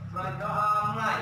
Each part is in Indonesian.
Berdoa mulai.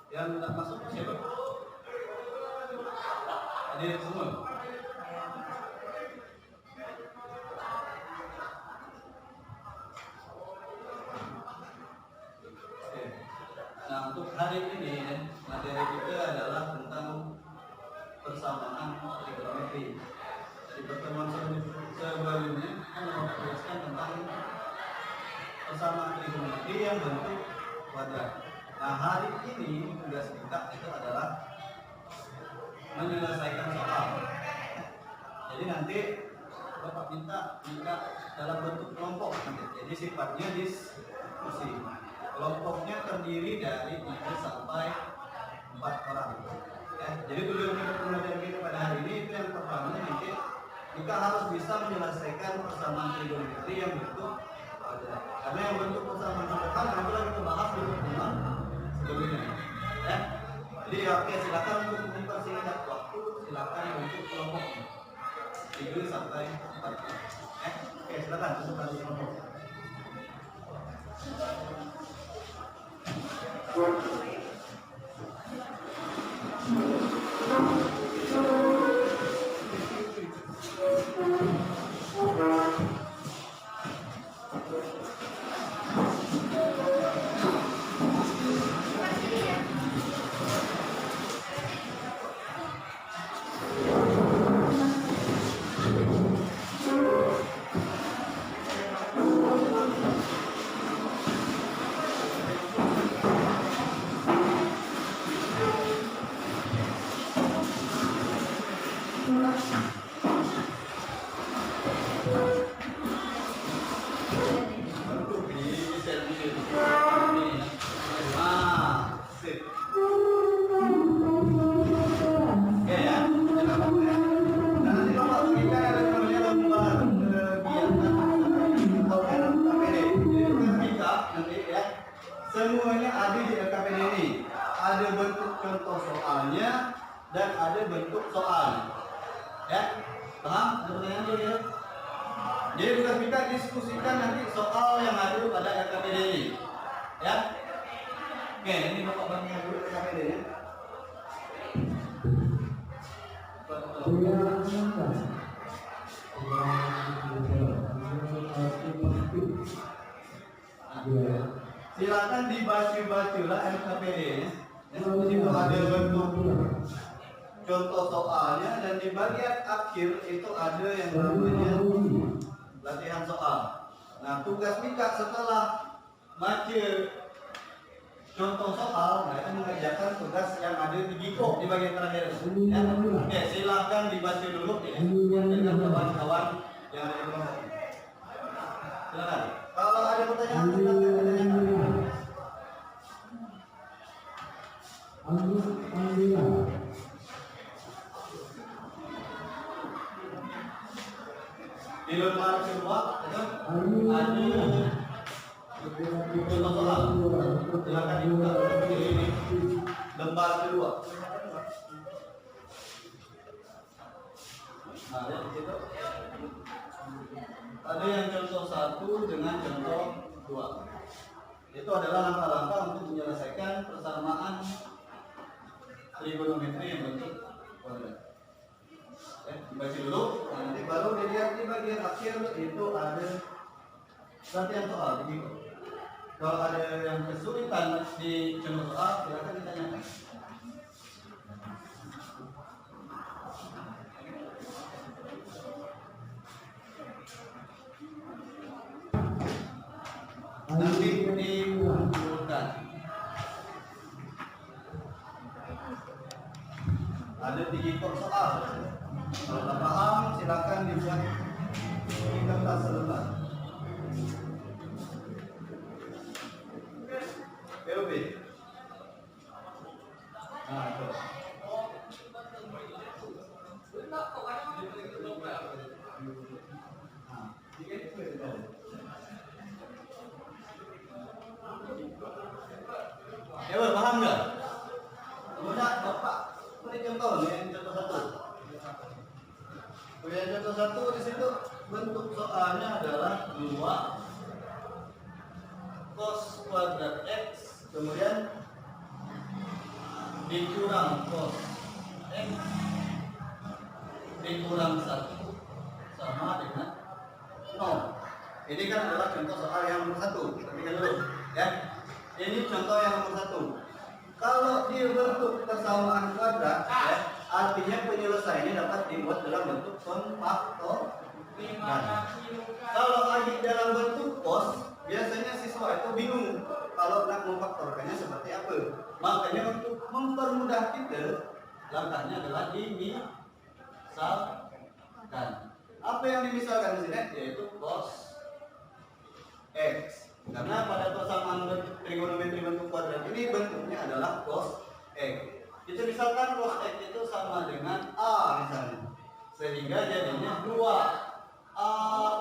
Yang tidak masuk siapa? Hadir semua. Oke. Nah, untuk hari ini materi kita adalah tentang persamaan trigonometri. Di pertemuan sebelumnya kita menjelaskan tentang persamaan trigonometri yang bentuk kuadrat. Nah, hari ini tugas kita itu adalah menyelesaikan soal. Jadi nanti Bapak minta dalam bentuk kelompok nanti. Jadi sifatnya diskusi. Kelompoknya terdiri dari 3 sampai 4 orang. Jadi tujuan pembelajaran kita pada hari ini itu yang pertama nanti kita harus bisa menyelesaikan persamaan trigonometri yang bentuk kuadrat. Karena yang bentuk persamaan sederhana nanti kita bahas di pertemuan sebelumnya. Jadi oke, silakan untuk mempersingkat waktu, silakan untuk kelompok 3 sampai 4. Oke, silakan untuk kelompok. Semuanya ada di LKPD ini. Ada bentuk contoh soalnya dan ada bentuk soal. Ya, paham? Ada pertanyaan dulu ya? Jadi kita diskusikan nanti soal yang ada pada LKPD ini. Ya. Oke, ini Bapak bagian dulu LKPD nya. Silakan dibaca-bacalah LKPD-nya. Di situ ada bentuk contoh soalnya dan di bagian akhir itu ada yang namanya latihan soal. Nah, tugas kita setelah baca contoh soal, mereka mengerjakan tugas yang ada di Giko di bagian terakhir. Ya. Oke, silakan dibaca dulu ya dengan kawan-kawan yang ada di kelompok. Silakan. Kalau ada pertanyaan, silakan tanyakan. Di lembar kedua itu ada contoh soal. Silakan dibuka ini lembar kedua. Nah, lihat di situ. Ada yang contoh 1 dengan contoh 2. Itu adalah langkah-langkah untuk menyelesaikan persamaan trigonometri yang bentuk kuadrat. Dibaca dulu, nanti baru dilihat di bagian akhir itu ada latihan soal. Jadi kalau ada yang kesulitan di contoh soal, silakan ditanyakan. nanti dikumpulkan. Ada 3 kok soal. Kalau tak paham silakan dibuat di kertas selembar. POB. Nah, itu. Ya, paham nggak? Mudah, Bapak. Ini contoh nih, contoh 1. Contoh 1 di situ bentuk soalnya adalah 2 cos kuadrat x kemudian dikurang cos x dikurang 1 sama dengan 0. Ini kan adalah contoh soal yang nomor 1. Perhatikan dulu, ya. Ini contoh yang nomor 1. Kalau dibentuk persamaan kuadrat, ya, artinya penyelesaiannya dapat dibuat dalam bentuk pemfaktoran. Kalau lagi dalam bentuk cos, biasanya siswa itu bingung kalau nak memfaktorkannya seperti apa. Makanya untuk mempermudah kita, langkahnya adalah dimisalkan. Apa yang dimisalkan di sini? Yaitu cos x. Karena pada persamaan trigonometri bentuk kuadrat ini bentuknya adalah cos x. Kita misalkan cos x itu sama dengan a misalnya. Sehingga jadinya 2a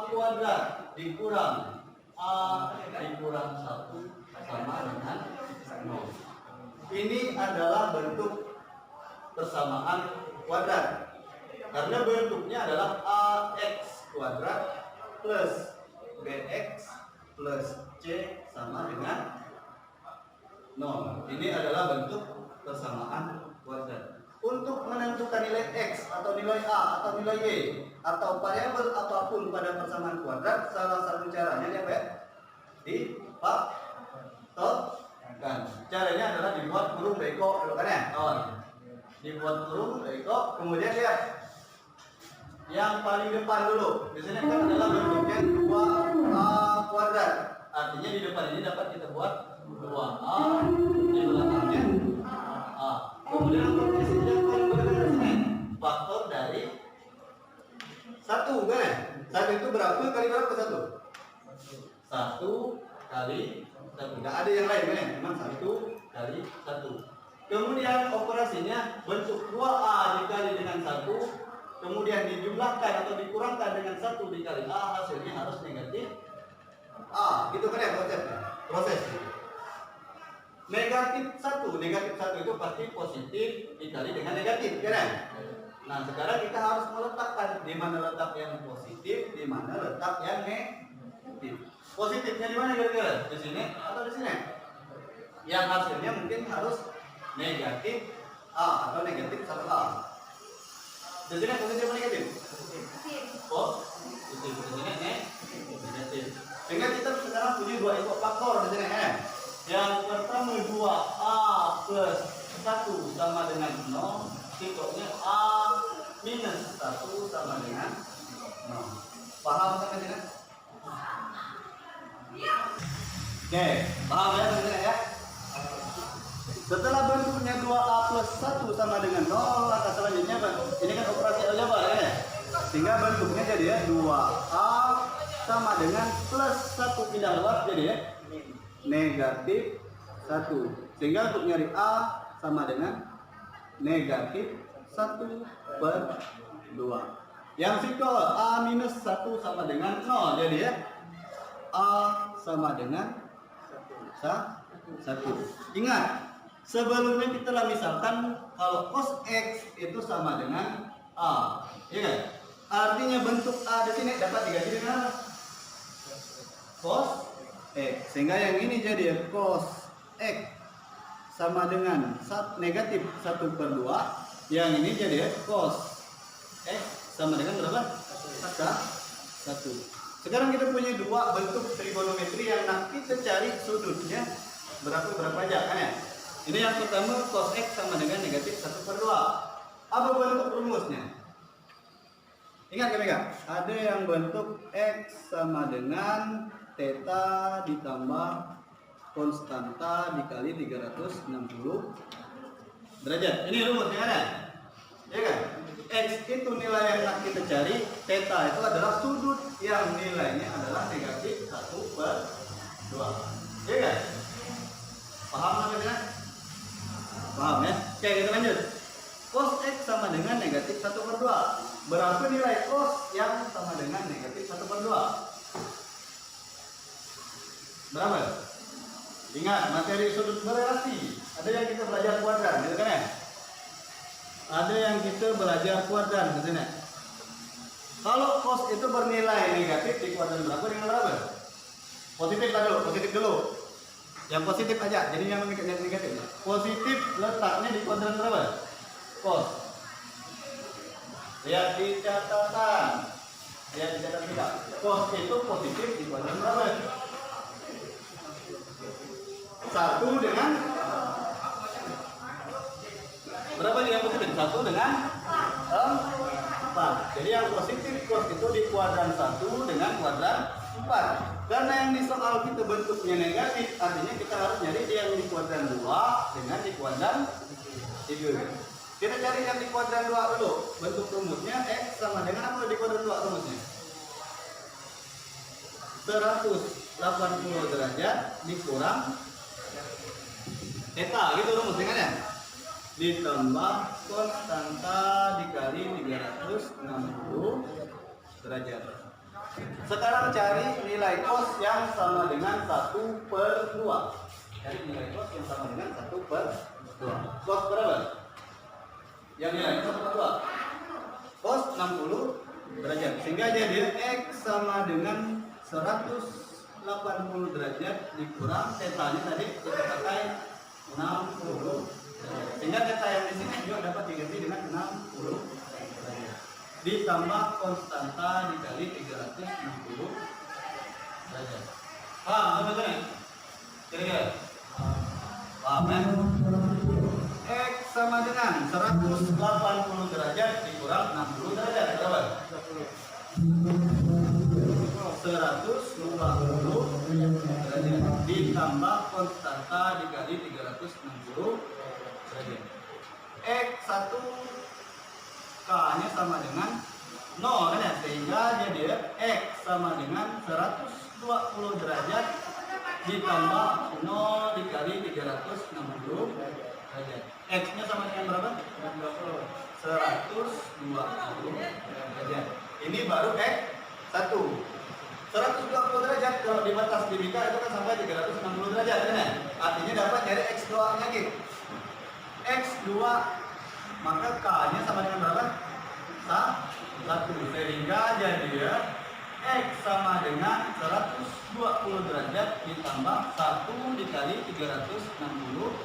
kuadrat dikurang a dikurang 1 sama dengan 0. Ini adalah bentuk persamaan kuadrat. Karena bentuknya adalah ax kuadrat plus bx plus c sama dengan 0. Ini adalah bentuk persamaan kuadrat. Untuk menentukan nilai x atau nilai a atau nilai y atau variabel apapun pada persamaan kuadrat, salah satu caranya apa ya? Difaktorkan. Caranya adalah dibuat kurung beko, kan ya? Dibuat kurung beko, kemudian lihat yang paling depan dulu. Di sini kan adalah bentuknya 2a kuadrat. Artinya di depan ini dapat kita buat 2a, di belakangnya a. Kemudian untuk sini yang paling berdekatan di sini faktor dari 1, kan ya? 1 itu berapa kali berapa 1? 1 kali 1. Tidak ada yang lain, kan ya? Memang 1 kali 1. Kemudian operasinya bentuk 2a dikali dengan 1. Kemudian dijumlahkan atau dikurangkan dengan 1 dikali a, hasilnya harus negatif a. Gitu kan ya proses. Negatif 1 itu pasti positif dikali dengan negatif, kan? Nah, sekarang kita harus meletakkan di mana letak yang positif, di mana letak yang negatif. Positifnya di mana kira-kira? Di sini atau di sini? Yang hasilnya mungkin harus negatif a atau negatif 1a. Di sini positif atau negatif? Positif. Di sini negatif. Sehingga kita sekarang punya 2 ekor faktor di sini, kan? Yang pertama 2a plus 1 sama dengan 0. Sikoknya a minus 1 sama dengan 0. Paham sampai sini? Oke, paham ya sampai sini ya? Setelah bentuknya 2a plus 1 sama dengan 0, langkah selanjutnya apa? Ini kan operasi aljabar, ya? Sehingga bentuknya jadi ya 2a sama dengan plus 1 pindah luas jadi ya negatif 1. Sehingga untuk nyari a sama dengan negatif 1/2. Yang sikol a minus 1 sama dengan 0. Jadi ya a sama dengan 1. Ingat, sebelumnya kita telah misalkan kalau cos x itu sama dengan a. Iya kan? Artinya bentuk a di sini dapat diganti dengan cos x. Sehingga yang ini jadi cos x sama dengan negatif 1/2. Yang ini jadi cos x sama dengan berapa? 1. Sekarang kita punya 2 bentuk trigonometri yang nanti kita cari sudutnya berapa aja, kan ya? Ini yang pertama cos x sama dengan negatif 1/2. Apa bentuk rumusnya? Ingat kan Mega? Ada yang bentuk X sama dengan theta ditambah konstanta dikali 360 derajat. Ini rumusnya ada. Ya kan? X itu nilai yang nak kita cari, theta itu adalah sudut yang nilainya adalah negatif 1/2. Ya kan? Paham namanya? Paham ya? Oke, kita lanjut. Cos X sama dengan negatif 1/2. Berapa nilai cos yang sama dengan negatif 1/2? Berapa? Ingat, materi sudut berelasi. Ada yang kita belajar kuadran, gitu kan ya? Ada yang kita belajar kuadran, gitu kan ya? Kalau cos itu bernilai negatif di kuadran berapa dengan berapa? Positif dulu. Yang positif aja, jadi yang negatif. Positif letaknya di kuadran berapa? Cos. Lihat di catatan. Kita. Cos itu positif di kuadran berapa? 1 dengan berapa yang positif? 1 dengan 4. Jadi yang positif cos itu di kuadran 1 dengan kuadran 4. Karena yang di soal kita bentuknya negatif, artinya kita harus nyari yang di kuadran 2 dengan di kuadran 3. Kita cari yang di kuadran 2 dulu. Bentuk rumusnya X sama dengan apa di kuadran 2 rumusnya? 180 derajat dikurang theta, gitu rumusnya kan ya? Ditambah konstanta dikali 360 derajat. Sekarang cari nilai cos yang sama dengan 1/2. Cari nilai cos yang sama dengan 1/2. Cos berapa? Yang nilai cos 1/2. Cos 60 derajat. Sehingga jadi X sama dengan 180 derajat dikurang theta-nya tadi kita pakai 60. Sehingga theta yang di sini juga dapat diganti dengan 60 ditambah konstanta dikali 360 derajat. Paham teman-teman? Kira-kira? Paham kan? X sama dengan 180 derajat dikurang 60 derajat berapa? 120 derajat ditambah konstanta dikali 360 derajat. X1 K-nya sama dengan 0 kan ya? Sehingga jadi X sama dengan 120 derajat ditambah 0 dikali 360 derajat. X-nya sama dengan berapa? 120 derajat. Ini baru X1. 120 derajat kalau di batas dibika itu kan sampai 360 derajat kan ya? Artinya dapat dari X2-nya gitu. X2 maka K-nya sama dengan berapa? 1. Sehingga jadi X sama dengan 120 derajat ditambah 1 dikali 360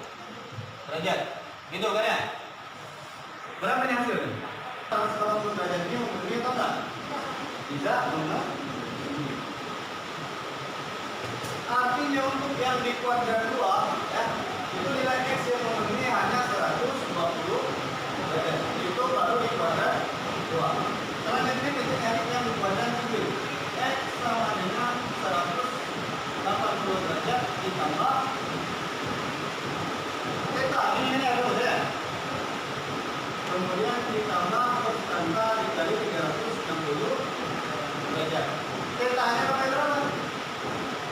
derajat. Gitu kan ya? Berapa nih hasilnya? 180 derajat ini memenuhi atau enggak? Tidak memenuhi. Artinya untuk yang di kuadran 2 ya, itu nilai X yang memenuhi hanya 120 derajat. Itu baru di kuadran 2. Selanjutnya kita cari yang di kuadran 7. X sama dengan 180 derajat ditambah theta. Ini ada ya. Kemudian ditambah konstanta dikali 360 derajat. Theta-nya pakai berapa?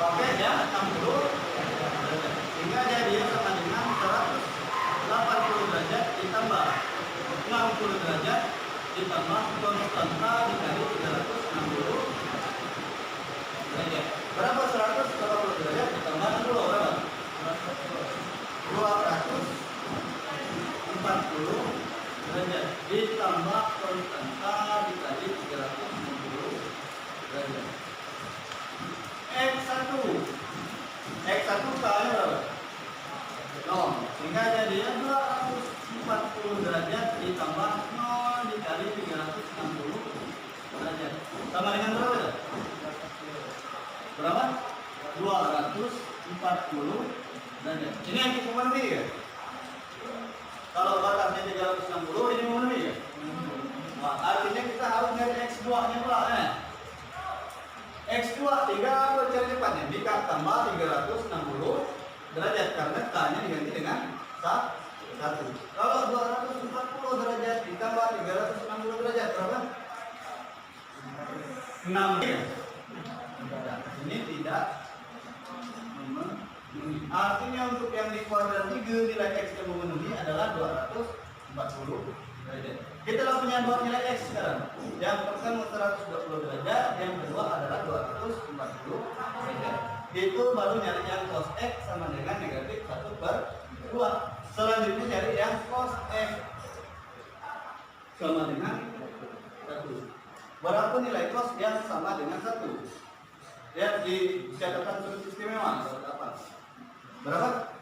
Pakai ya 60 derajat. Sehingga jadi sama dengan 180 derajat ditambah 60 derajat ditambah konstanta dikali 360 derajat. Berapa 180 derajat ditambah 60 berapa? 240 derajat ditambah konstanta dikali 360 derajat. X1 K-nya berapa? 0. Sehingga jadinya 240 derajat ditambah 0 dikali 360 derajat. Sama dengan berapa? Berapa? 240 derajat. Ini yang kita memenuhi ya? Kalau batasnya 360 ini memenuhi ya? Nah, artinya kita harus nyari X2 nya Pak. X2 3 cari cepatnya. Jika tambah 360 derajat karena K-nya diganti dengan 1. Kalau 240 derajat ditambah 360 derajat berapa? 6 ya. Ini tidak memenuhi. Artinya untuk yang di kuadran 3 nilai X yang memenuhi adalah 240 derajat. Kita langsung punya dua nilai X sekarang. Yang pertama 120 derajat, yang kedua adalah 240 derajat. Itu baru nyari yang cos X sama dengan negatif 1/2. Selanjutnya cari yang cos X sama dengan 1. Berapa nilai cos yang sama dengan 1? Ya, di catatan sudut istimewa apa? Berapa?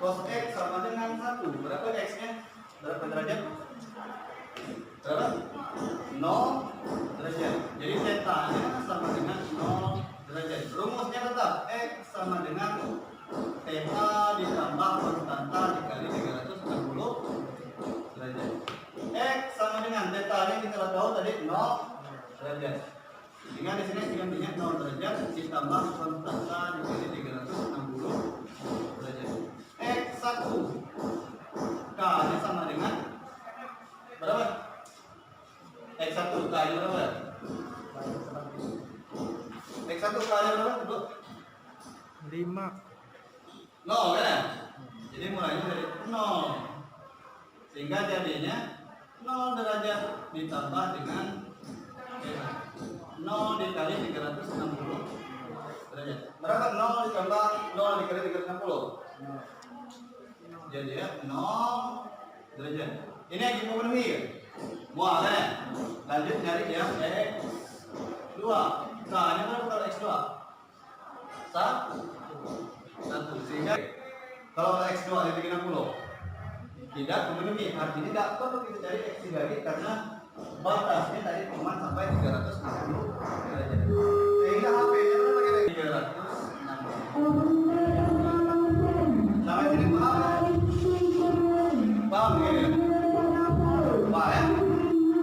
Cos X sama dengan 1. Berapa X-nya? Berapa derajat? Berapa? 0 derajat. Jadi theta-nya sama dengan 0 derajat. Rumusnya tetap X sama dengan theta ditambah konstanta dikali 360 derajat. X sama dengan theta-nya kita tahu tadi 0 derajat. Sehingga di sini digantinya 0 derajat ditambah konstanta dikali 360 derajat. X1 K-nya sama dengan berapa? X1 K-nya berapa? X1 K-nya berapa? 5. 0 kan? Jadi mulainya dari 0. Sehingga jadinya 0 derajat ditambah dengan 0 dikali 360 derajat. Berapa 0 ditambah 0 dikali 360? Jadi ya 0 derajat. Ini yang memenuhi ya? Mual kan? Lanjut nyari yang X2. K-nya berapa kalau X2? 1. Sehingga kalau X2 di 360 tidak memenuhi, artinya tidak perlu kita cari X3 lagi karena batasnya tadi cuma sampai 360 derajat. Sehingga HP-nya berapa kira-kira? 360. Sampai sini paham? Paham ya? Paham ya?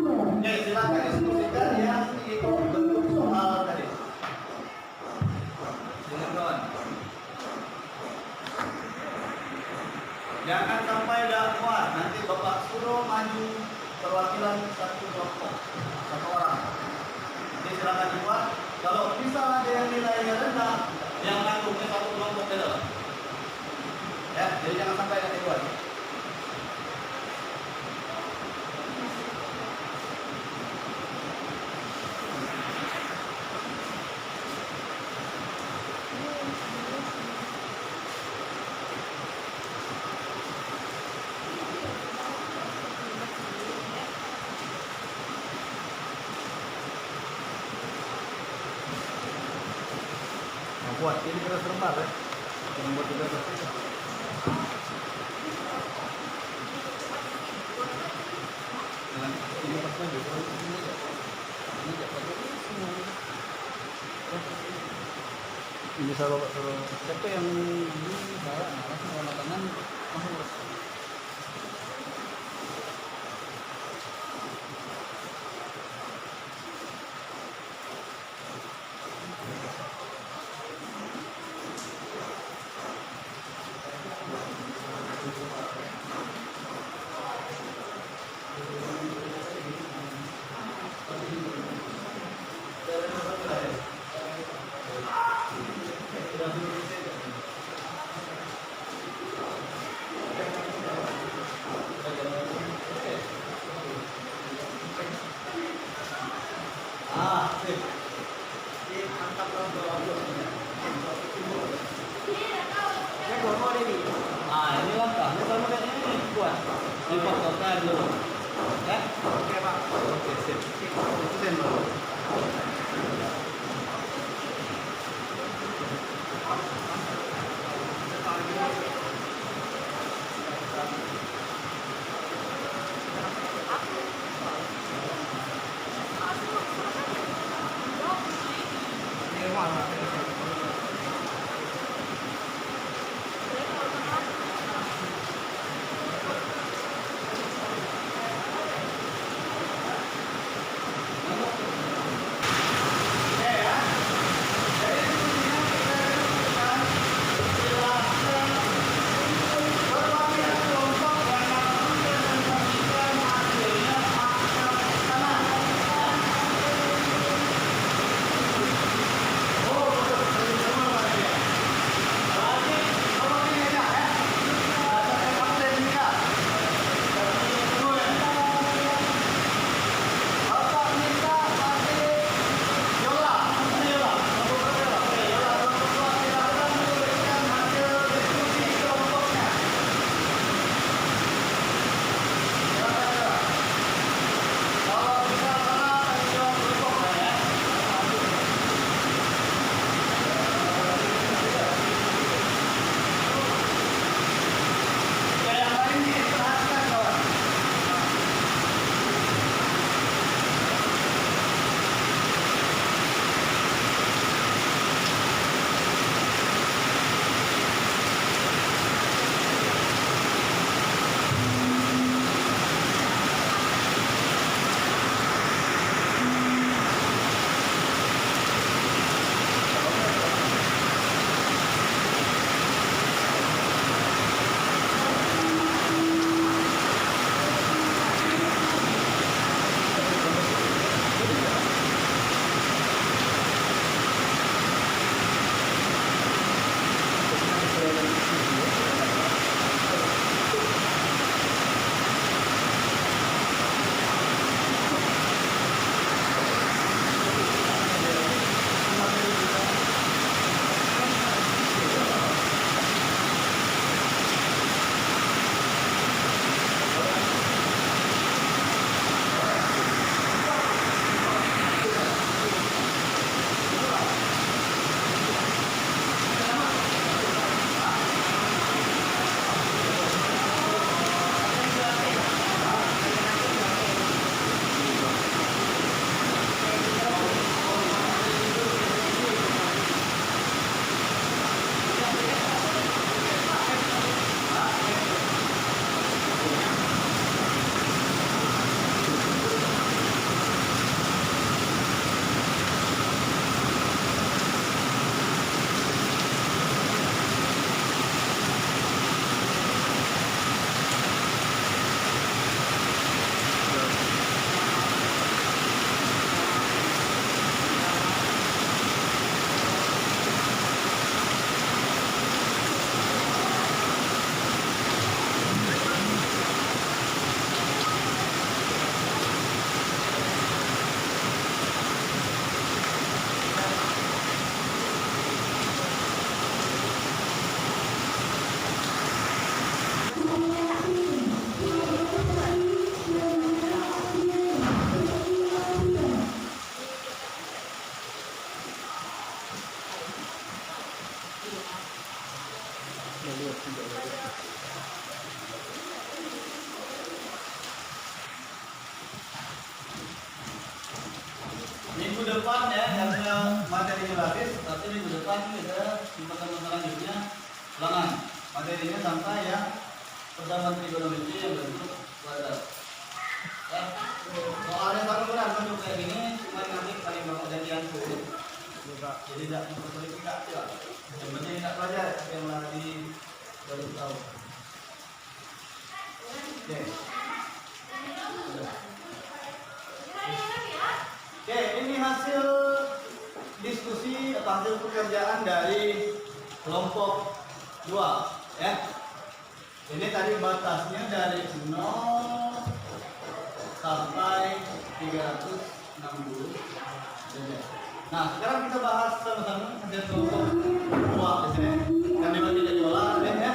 Oke, silakan diskusikan yang itu bentuk soal tadi. Dengan kawan. Jangan sampai dakwah, nanti Bapak suruh maju perwakilan satu kelompok, satu orang. Jadi silakan dibuat. Kalau bisa ada yang nilainya rendah, yang nganggungnya satu kelompok itu. Ya, jadi jangan sampai ada dibuat. Buat ini kita serembar ya, membuat juga ini pas lagi ini kalau siapa yang ini saya langsung warna tangan langsung. Ini langkahnya sama kayak ini buat difotokan dulu. Ya? Oke Pak. Oke sip. Itu sendok. Minggu depan ya, karena materi gratis, tapi minggu depan kita di pertemuan selanjutnya ulangan materinya sampai yang persamaan trigonometri yang berbentuk kuadrat. Ya, soalnya sama benar bentuk kayak gini, cuma nanti paling bawah ada yang sulit. Jadi tidak memperkulifikasi lah. Yang penting tidak belajar yang lagi baru tahu. Oke. Oke, ini hasil diskusi atau hasil pekerjaan dari kelompok 2 ya. Ini tadi batasnya dari 0 sampai 360. Nah, sekarang kita bahas sama-sama hasil kelompok 2 di sini. Yang dibagi jadwal ya.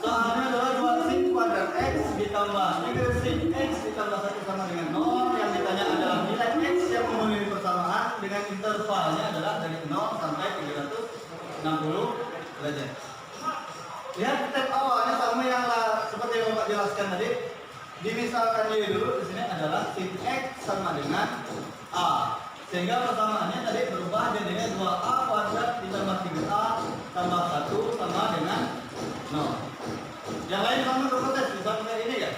Soalnya adalah 2 sin kuadrat x ditambah 3 sin x ditambah 1 sama dengan 0. Yang ditanya adalah nilai x yang memenuhi persamaan dengan intervalnya adalah dari 0 sampai 360 derajat. Lihat step awalnya sama yang seperti yang Bapak jelaskan tadi. Dimisalkan dulu di sini adalah sin x sama dengan a. Sehingga persamaannya tadi berubah jadinya 2a kuadrat ditambah 3a tambah 1 sama dengan 0. Yang lain sama berproses, bisa kayak ini ya?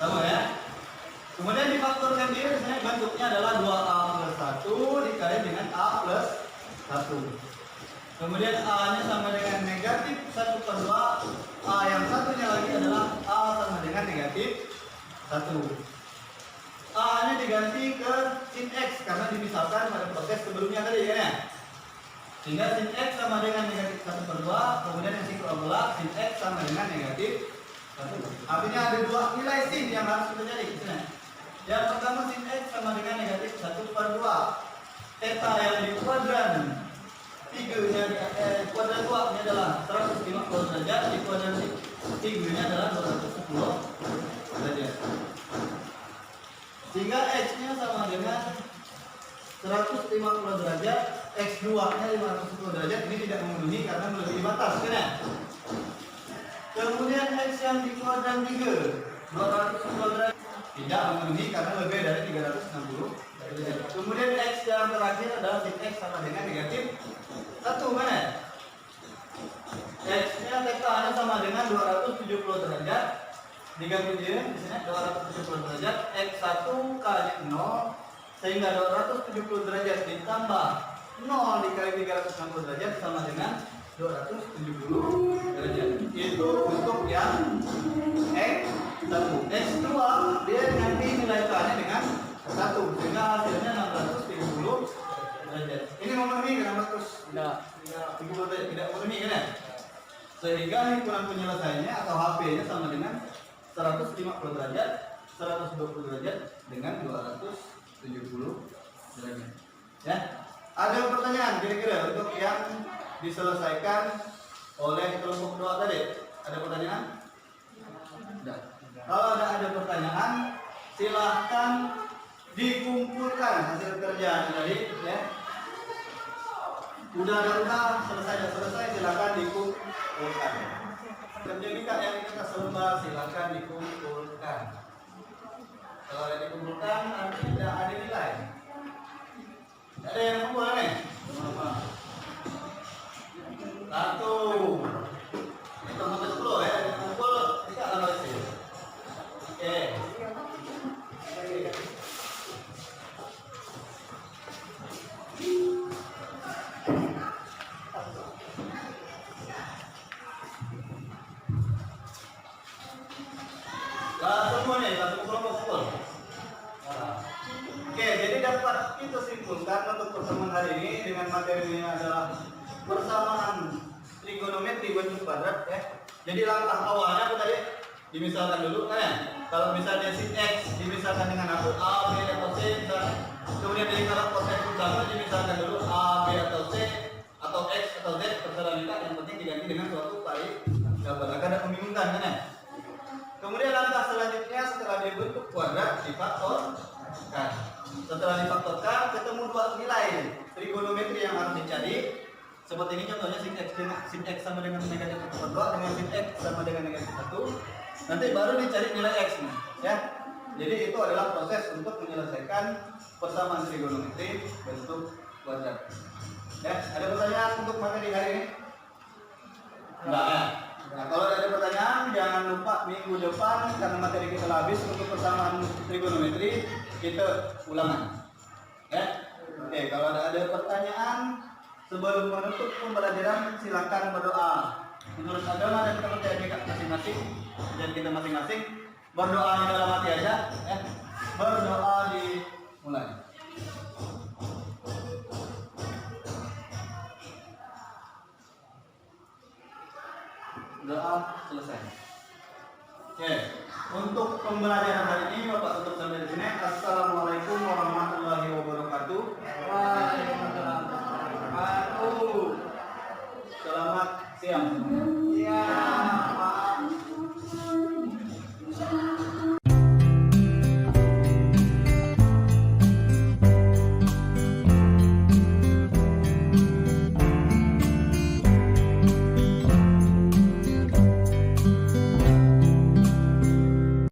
Sama ya? Kemudian difaktorkan dia, misalnya bentuknya adalah 2a plus 1 dikali dengan a plus 1. Kemudian a-nya sama dengan negatif 1/2. A yang satunya lagi adalah a sama dengan negatif 1. A-nya diganti ke sin x karena dipisahkan pada proses sebelumnya tadi ya. Sehingga sin x sama dengan negatif 1/2. Kemudian yang sin kebelah sin x sama dengan negatif 1. Artinya ada dua nilai sin yang harus kita cari. Yang pertama sin x sama dengan negatif 1/2. Theta yang di kuadran 3-nya kuadran 2 nya adalah 150 derajat, di kuadran 3-nya adalah 210 derajat. Sehingga x-nya sama dengan 150 derajat, x2-nya 510 derajat. Ini tidak memenuhi karena melebihi batas, kan ya? Kemudian x yang di kuadran 3 210 derajat tidak memenuhi karena lebih dari 360 derajat. Kemudian x yang terakhir adalah sin x sama dengan negatif 1, mana? X-nya theta-nya sama dengan 270 derajat. Diganti dia di sini 270 derajat, x1 kali 0 sehingga 270 derajat ditambah 0 dikali 360 derajat sama dengan 270 derajat. Itu untuk yang x1. X2 dia nanti nilai k-nya dengan 1 sehingga hasilnya 630 derajat. Ini memenuhi kan 630 derajat? Tidak memenuhi kan ya? Sehingga himpunan penyelesaiannya atau HP-nya sama dengan 150 derajat, 120 derajat dengan 270 derajat. Ya, ada pertanyaan kira-kira untuk yang diselesaikan oleh kelompok 2 tadi? Ada pertanyaan? Tidak. Kalau ada pertanyaan, silahkan dikumpulkan hasil kerjaan tadi. Ya, udah selesai silahkan dikumpulkan. Terjadi kak yang kita selembar silahkan dikumpulkan. Kalau ada dikumpulkan nanti tidak ada nilai. Ada yang kumpul nih? Satu. Itu sampai 10 ya. Dikumpul tidak lama sih. Oke. Satu kelompok kumpul. Oke, jadi dapat kita simpulkan untuk pertemuan hari ini dengan materi ini adalah persamaan trigonometri bentuk kuadrat ya. Jadi langkah awalnya apa tadi? Dimisalkan dulu kan ya. Kalau misalnya sin x dimisalkan dengan apa? A, B atau C misalnya. Kemudian dari kalau proses utama dimisalkan dulu A, B atau C atau X atau Z terserah kita, yang penting diganti dengan suatu variabel agar tidak membingungkan kan ya. Kemudian langkah selanjutnya setelah dibentuk kuadrat difaktorkan. Setelah difaktorkan ketemu dua nilai trigonometri yang harus dicari. Seperti ini contohnya sin x sama dengan negatif 1/2 dengan sin x sama dengan negatif 1. Nanti baru dicari nilai x nih, ya. Jadi itu adalah proses untuk menyelesaikan persamaan trigonometri bentuk kuadrat. Ya, ada pertanyaan untuk materi hari ini? Enggak ya? Nah, kalau ada pertanyaan jangan lupa minggu depan karena materi kita habis untuk persamaan trigonometri kita ulangan. Ya. Oke, kalau ada pertanyaan sebelum menutup pembelajaran silakan berdoa. Menurut agama dan kepercayaan kita masing-masing dan kita masing-masing berdoa dalam hati aja. Ya.